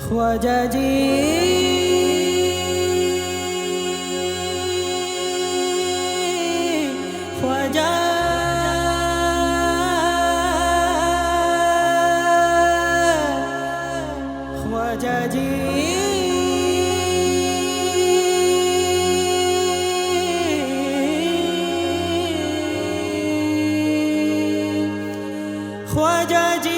خواجہ جی خواجہ خواجہ جی خواجہ جی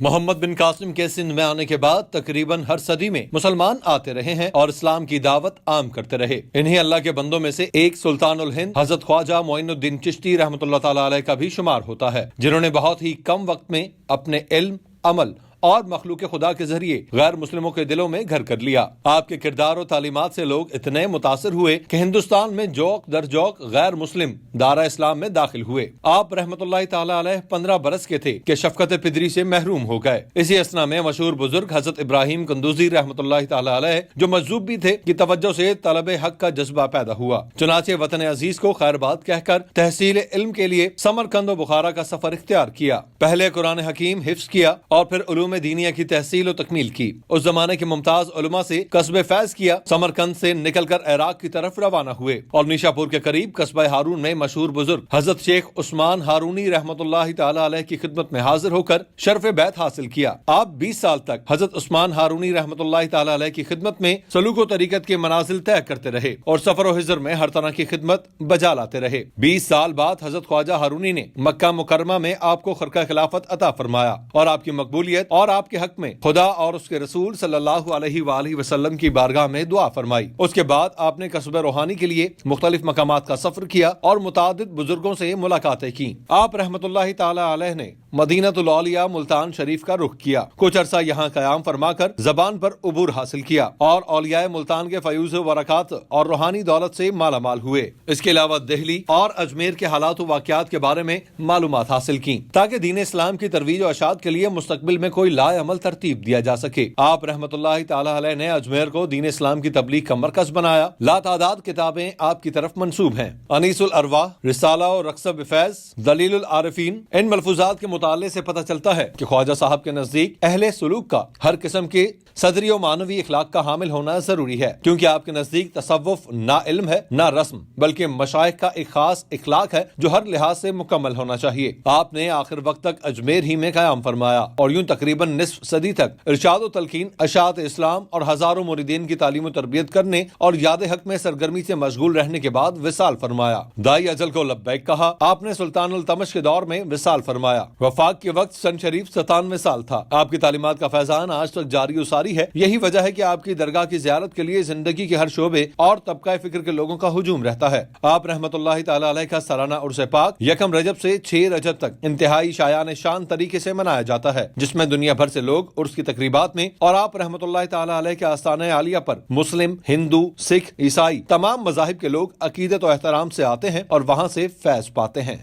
محمد بن قاسم کے سندھ میں آنے کے بعد تقریباً ہر صدی میں مسلمان آتے رہے ہیں اور اسلام کی دعوت عام کرتے رہے. انہیں اللہ کے بندوں میں سے ایک سلطان الہند حضرت خواجہ معین الدین چشتی رحمۃ اللہ تعالی علیہ کا بھی شمار ہوتا ہے، جنہوں نے بہت ہی کم وقت میں اپنے علم، عمل اور مخلوق خدا کے ذریعے غیر مسلموں کے دلوں میں گھر کر لیا. آپ کے کردار و تعلیمات سے لوگ اتنے متاثر ہوئے کہ ہندوستان میں جوق در جوق غیر مسلم دارا اسلام میں داخل ہوئے. آپ رحمت اللہ تعالی علیہ 15 برس کے تھے کہ شفقت پدری سے محروم ہو گئے. اسی اثنا میں مشہور بزرگ حضرت ابراہیم قندوزی رحمت اللہ تعالی علیہ جو مجذوب بھی تھے کی توجہ سے طلب حق کا جذبہ پیدا ہوا. چنانچہ وطن عزیز کو خیر بات کہہ کر تحصیل علم کے لیے سمرقند و بخارا کا سفر اختیار کیا. پہلے قرآن حکیم حفظ کیا اور پھر علوم دینیہ کی تحصیل و تکمیل کی. اس زمانے کے ممتاز علماء سے قصب فیض کیا. سمرقند سے نکل کر عراق کی طرف روانہ ہوئے اور نیشا پور کے قریب قصبہ ہارون میں مشہور بزرگ حضرت شیخ عثمان ہارونی رحمت اللہ تعالی علیہ کی خدمت میں حاضر ہو کر شرف بیعت حاصل کیا. آپ 20 سال تک حضرت عثمان ہارونی رحمت اللہ تعالی علیہ کی خدمت میں سلوک و طریقت کے منازل طے کرتے رہے اور سفر و حضر میں ہر طرح کی خدمت بجا لاتے رہے. 20 سال بعد حضرت خواجہ ہارونی نے مکہ مکرمہ میں آپ کو خرقہ خلافت عطا فرمایا اور آپ کی مقبولیت اور آپ کے حق میں خدا اور اس کے رسول صلی اللہ علیہ وآلہ وسلم کی بارگاہ میں دعا فرمائی. اس کے بعد آپ نے قصب روحانی کے لیے مختلف مقامات کا سفر کیا اور متعدد بزرگوں سے ملاقاتیں کی. آپ رحمت اللہ تعالی علیہ نے مدینہ الاولیاء ملتان شریف کا رخ کیا. کچھ عرصہ یہاں قیام فرما کر زبان پر عبور حاصل کیا اور اولیاء ملتان کے فیوز و برکات اور روحانی دولت سے مالا مال ہوئے. اس کے علاوہ دہلی اور اجمیر کے حالات و واقعات کے بارے میں معلومات حاصل کی تاکہ دین اسلام کی ترویج و اشاعت کے لیے مستقبل میں کوئی لا عمل ترتیب دیا جا سکے. آپ رحمت اللہ تعالی علیہ نے اجمیر کو دین اسلام کی تبلیغ کا مرکز بنایا. لا تعداد کتابیں آپ کی طرف منسوب ہیں. انیس الارواح، رسالہ و رقصہ بفیض، دلیل العارفین. ان ملفوظات کے مطالعے سے پتہ چلتا ہے کہ خواجہ صاحب کے نزدیک اہل سلوک کا ہر قسم کے صدری و معنوی اخلاق کا حامل ہونا ضروری ہے، کیونکہ آپ کے نزدیک تصوف نہ علم ہے نہ رسم بلکہ مشائخ کا ایک خاص اخلاق ہے جو ہر لحاظ سے مکمل ہونا چاہیے. آپ نے آخر وقت تک اجمیر ہی میں قیام فرمایا اور یوں تقریباً نصف صدی تک ارشاد و تلقین، اشاعت اسلام اور ہزاروں مریدین کی تعلیم و تربیت کرنے اور یاد حق میں سرگرمی سے مشغول رہنے کے بعد وصال فرمایا. دائی اجل کو لبیک کہا. آپ نے سلطان التمش کے دور میں وصال فرمایا. وفات کے وقت سن شریف 97 سال تھا. آپ کی تعلیمات کا فیضان آج تک جاری و ساری ہے. یہی وجہ ہے کہ آپ کی درگاہ کی زیارت کے لیے زندگی کے ہر شعبے اور طبقہ فکر کے لوگوں کا ہجوم رہتا ہے. آپ رحمت اللہ تعالی علیہ کا سالانہ عرس پاک 1 رجب سے 6 رجب تک انتہائی شایان شان طریقے سے منایا جاتا ہے، جس میں دنیا بھر سے لوگ عرس کی تقریبات میں اور آپ رحمت اللہ تعالی علیہ کے آستانہ عالیہ پر مسلم، ہندو، سکھ، عیسائی تمام مذاہب کے لوگ عقیدت و احترام سے آتے ہیں اور وہاں سے فیض پاتے ہیں.